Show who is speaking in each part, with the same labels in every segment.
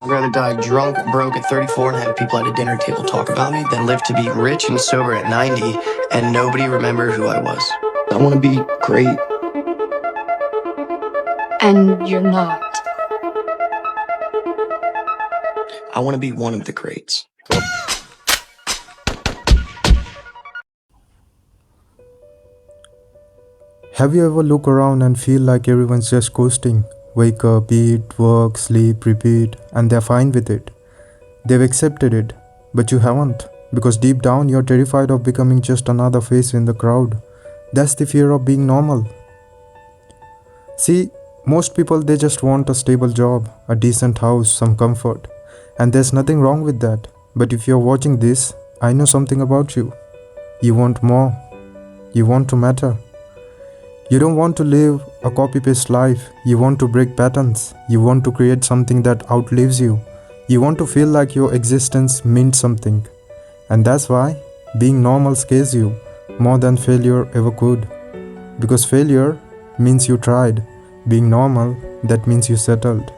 Speaker 1: I'd rather die drunk, broke at 34 and have people at a dinner table talk about me than live to be rich and sober at 90 and nobody remember who I was. I want to be great.
Speaker 2: And you're not.
Speaker 1: I want to be one of the greats.
Speaker 3: Have you ever look around and feel like everyone's just coasting? Wake up, eat, work, sleep, repeat, and they're fine with it. They've accepted it, but you haven't, because deep down you're terrified of becoming just another face in the crowd. That's the fear of being normal. See, most people they just want a stable job, a decent house, some comfort, and there's nothing wrong with that. But if you're watching this, I know something about you. You want more. You want to matter. You don't want to live a copy-paste life. You want to break patterns. You want to create something that outlives you. You want to feel like your existence means something. And that's why being normal scares you more than failure ever could. Because failure means you tried. Being normal, that means you settled.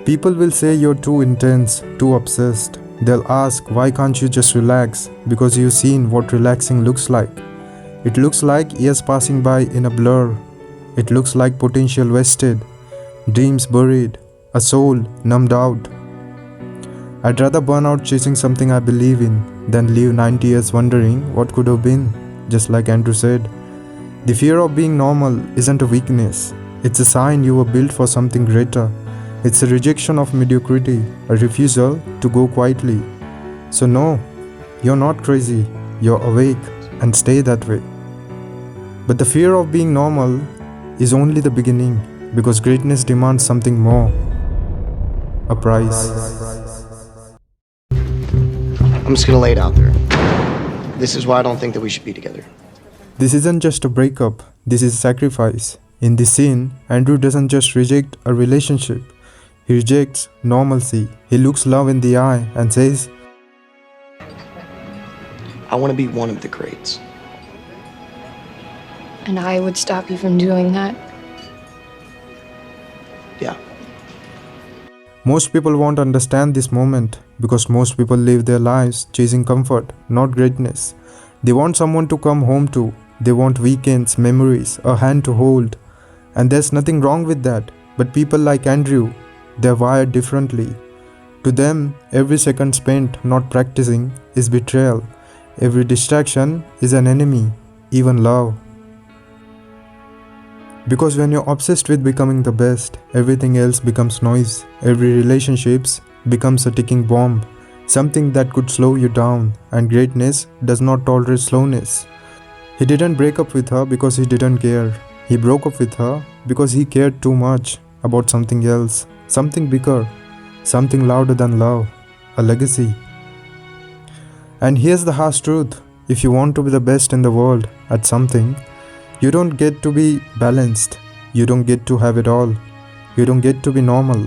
Speaker 3: People will say you're too intense, too obsessed. They'll ask, why can't you just relax? Because you've seen what relaxing looks like. It looks like years passing by in a blur. It looks like potential wasted, dreams buried, a soul numbed out. I'd rather burn out chasing something I believe in than live 90 years wondering what could have been, just like Andrew said. The fear of being normal isn't a weakness. It's a sign you were built for something greater. It's a rejection of mediocrity, a refusal to go quietly. So no, you're not crazy, you're awake, and stay that way. But the fear of being normal is only the beginning, because greatness demands something more. A price.
Speaker 1: I'm just going to lay it out there. This is why I don't think that we should be together.
Speaker 3: This isn't just a breakup, this is sacrifice. In this scene, Andrew doesn't just reject a relationship, he rejects normalcy. He looks love in the eye and says,
Speaker 1: I want to be one of the greats.
Speaker 2: And I would stop you from doing that.
Speaker 1: Yeah.
Speaker 3: most people won't understand this moment because most people live their lives chasing comfort, not greatness. They want someone to come home to. They want weekends, memories, a hand to hold. And there's nothing wrong with that. But people like Andrew, they're wired differently. To them, every second spent not practicing is betrayal. Every distraction is an enemy, even love. Because when you're obsessed with becoming the best, everything else becomes noise. Every relationship becomes a ticking bomb, something that could slow you down, and greatness does not tolerate slowness. He didn't break up with her because he didn't care. He broke up with her because he cared too much about something else, something bigger, something louder than love, a legacy. And here's the harsh truth. If you want to be the best in the world at something, you don't get to be balanced. You don't get to have it all. You don't get to be normal.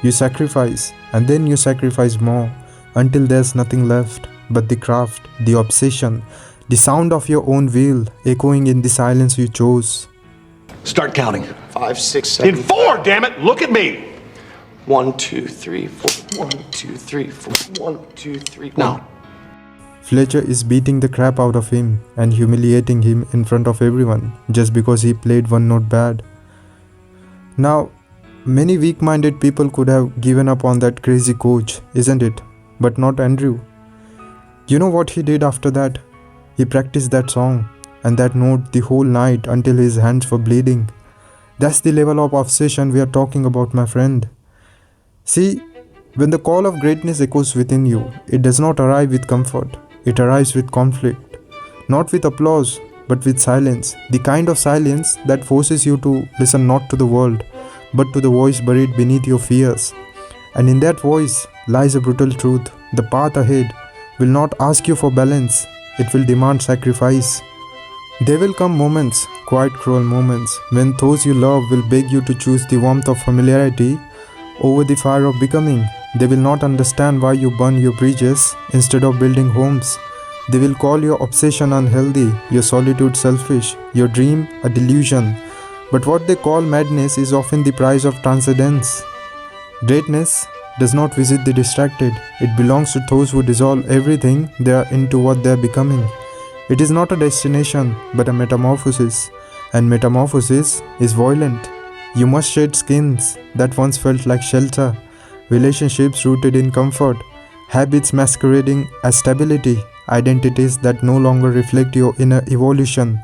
Speaker 3: You sacrifice, and then you sacrifice more until there's nothing left but the craft, the obsession, the sound of your own will echoing in the silence you chose.
Speaker 4: Start counting.
Speaker 1: 5, 6, 7.
Speaker 4: In 4, damn it! Look at me!
Speaker 1: 1, 2, 3, 4. 1, 2, 3, 4. 1, 2, 3.
Speaker 4: Now.
Speaker 3: Fletcher is beating the crap out of him and humiliating him in front of everyone just because he played one note bad. Now, many weak-minded people could have given up on that crazy coach, isn't it? But not Andrew. You know what he did after that? He practiced that song and that note the whole night until his hands were bleeding. That's the level of obsession we are talking about, my friend. See, when the call of greatness echoes within you, it does not arrive with comfort. It arrives with conflict. Not with applause, but with silence. The kind of silence that forces you to listen not to the world, but to the voice buried beneath your fears. And in that voice lies a brutal truth. The path ahead will not ask you for balance. It will demand sacrifice. There will come moments, quite cruel moments, when those you love will beg you to choose the warmth of familiarity over the fire of becoming. They will not understand why you burn your bridges instead of building homes. They will call your obsession unhealthy, your solitude selfish, your dream a delusion. But what they call madness is often the price of transcendence. Greatness does not visit the distracted. It belongs to those who dissolve everything they are into what they are becoming. It is not a destination, but a metamorphosis. And metamorphosis is violent. You must shed skins that once felt like shelter, relationships rooted in comfort, habits masquerading as stability, identities that no longer reflect your inner evolution.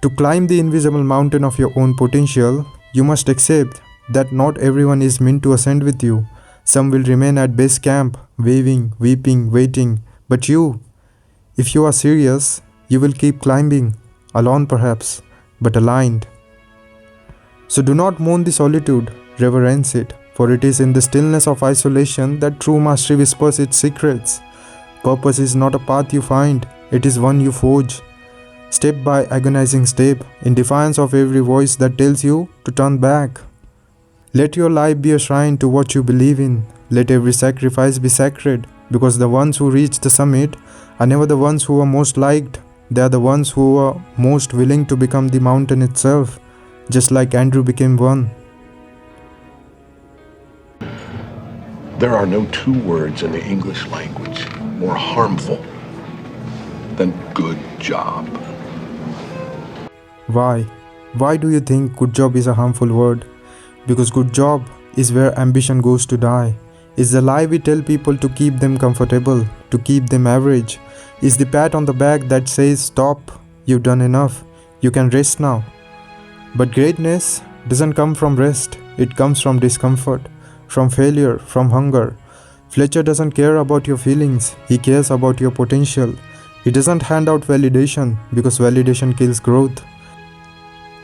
Speaker 3: To climb the invisible mountain of your own potential, you must accept that not everyone is meant to ascend with you. Some will remain at base camp, waving, weeping, waiting. But you, if you are serious, you will keep climbing, alone perhaps, but aligned. So do not mourn the solitude, reverence it, for it is in the stillness of isolation that true mastery whispers its secrets. Purpose is not a path you find, it is one you forge. Step by agonizing step, in defiance of every voice that tells you to turn back. Let your life be a shrine to what you believe in. Let every sacrifice be sacred, because the ones who reach the summit are never the ones who are most liked. They are the ones who are most willing to become the mountain itself, just like Andrew became one.
Speaker 4: There are no two words in the English language more harmful than good job.
Speaker 3: Why? Why do you think good job is a harmful word? Because good job is where ambition goes to die. It's the lie we tell people to keep them comfortable, to keep them average. It's the pat on the back that says, stop, you've done enough, you can rest now. But greatness doesn't come from rest, it comes from discomfort, from failure, from hunger. Fletcher doesn't care about your feelings, he cares about your potential. He doesn't hand out validation because validation kills growth.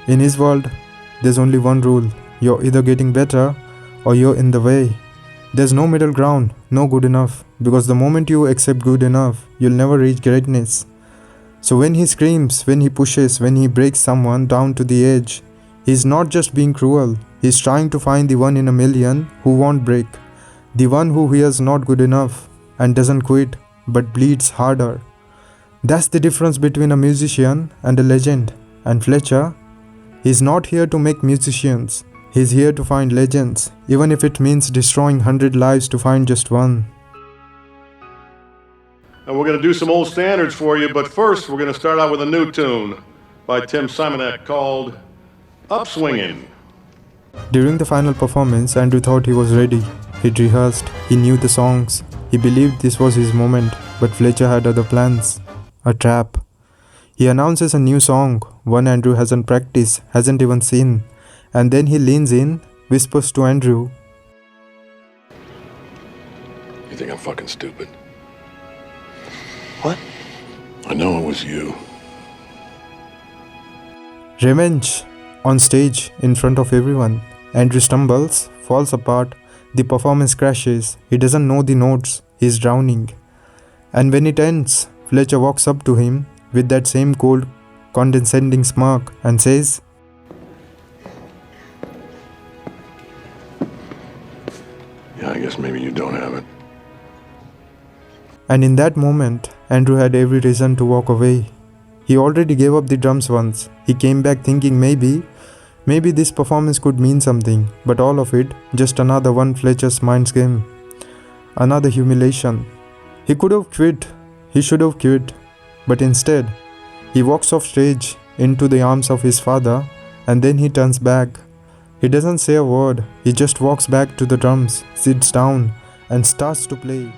Speaker 3: In his world, there's only one rule. You're either getting better or you're in the way. There's no middle ground, no good enough, because the moment you accept good enough, you'll never reach greatness. So when he screams, when he pushes, when he breaks someone down to the edge, he's not just being cruel, he's trying to find the one in a million who won't break, the one who hears not good enough and doesn't quit but bleeds harder. That's the difference between a musician and a legend. And Fletcher, he's not here to make musicians. He's here to find legends, even if it means destroying 100 lives to find just one.
Speaker 4: And we're going to do some old standards for you, but first we're going to start out with a new tune by Tim Simonek called Upswingin'.
Speaker 3: During the final performance, Andrew thought he was ready. He'd rehearsed, he knew the songs, he believed this was his moment, but Fletcher had other plans. A trap. He announces a new song, one Andrew hasn't practiced, hasn't even seen. And then he leans in, whispers to Andrew,
Speaker 4: You think I'm fucking stupid?
Speaker 1: What?
Speaker 4: I know it was you.
Speaker 3: Revenge! On stage, in front of everyone. Andrew stumbles, falls apart, the performance crashes, he doesn't know the notes, he's drowning. And when it ends, Fletcher walks up to him with that same cold, condescending smirk and says,
Speaker 4: Yeah, I guess maybe you don't have it.
Speaker 3: And in that moment, Andrew had every reason to walk away. He already gave up the drums once. He came back thinking maybe this performance could mean something, but all of it, just another one Fletcher's mind's game. Another humiliation. He could have quit, he should have quit, but instead, he walks off stage into the arms of his father and then he turns back. He doesn't say a word, he just walks back to the drums, sits down and starts to play.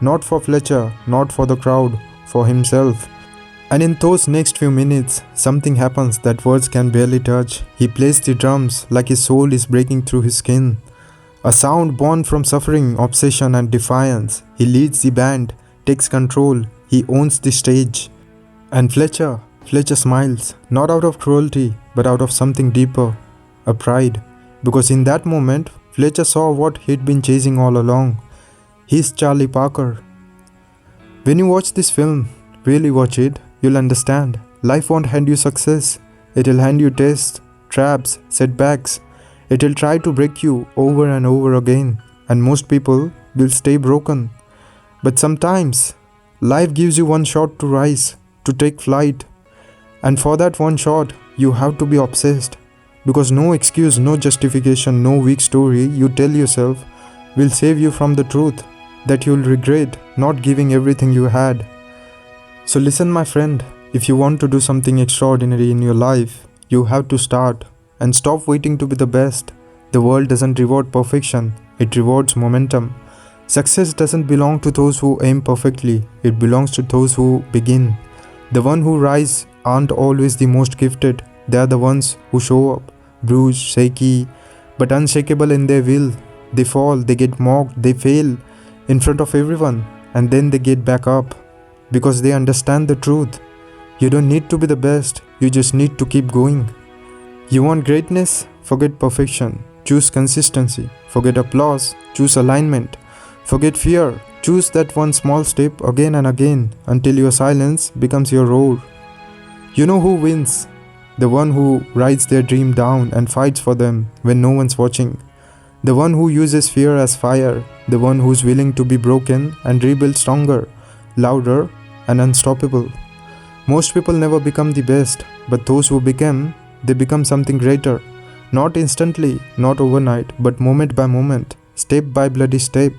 Speaker 3: Not for Fletcher, not for the crowd, for himself. And in those next few minutes, something happens that words can barely touch. He plays the drums like his soul is breaking through his skin. A sound born from suffering, obsession and defiance. He leads the band, takes control, he owns the stage. And Fletcher smiles, not out of cruelty, but out of something deeper, a pride. Because in that moment, Fletcher saw what he'd been chasing all along. He's Charlie Parker. When you watch this film, really watch it, you'll understand. Life won't hand you success. It'll hand you tests, traps, setbacks. It'll try to break you over and over again. And most people will stay broken. But sometimes, life gives you one shot to rise, to take flight. And for that one shot, you have to be obsessed. Because no excuse, no justification, no weak story you tell yourself will save you from the truth that you'll regret not giving everything you had. So listen, my friend, if you want to do something extraordinary in your life, you have to start and stop waiting to be the best. The world doesn't reward perfection, it rewards momentum. Success doesn't belong to those who aim perfectly, it belongs to those who begin. The ones who rise aren't always the most gifted, they are the ones who show up, bruised, shaky, but unshakable in their will. They fall, they get mocked, they fail in front of everyone, and then they get back up because they understand the truth. You don't need to be the best, you just need to keep going. You want greatness? Forget perfection. Choose consistency. Forget applause. Choose alignment. Forget fear. Choose that one small step again and again until your silence becomes your roar. You know who wins? The one who writes their dream down and fights for them when no one's watching. The one who uses fear as fire. The one who's willing to be broken and rebuild stronger, louder, and unstoppable. Most people never become the best, but those who become, they become something greater. Not instantly, not overnight, but moment by moment, step by bloody step.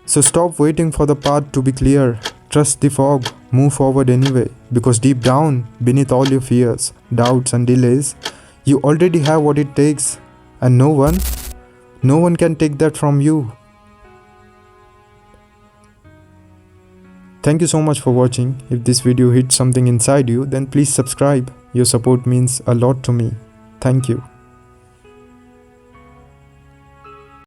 Speaker 3: So stop waiting for the path to be clear. Trust the fog, move forward anyway, because deep down, beneath all your fears, doubts and delays, you already have what it takes, and no one can take that from you. Thank you so much for watching. If this video hit something inside you, then please subscribe. Your support means a lot to me. Thank you.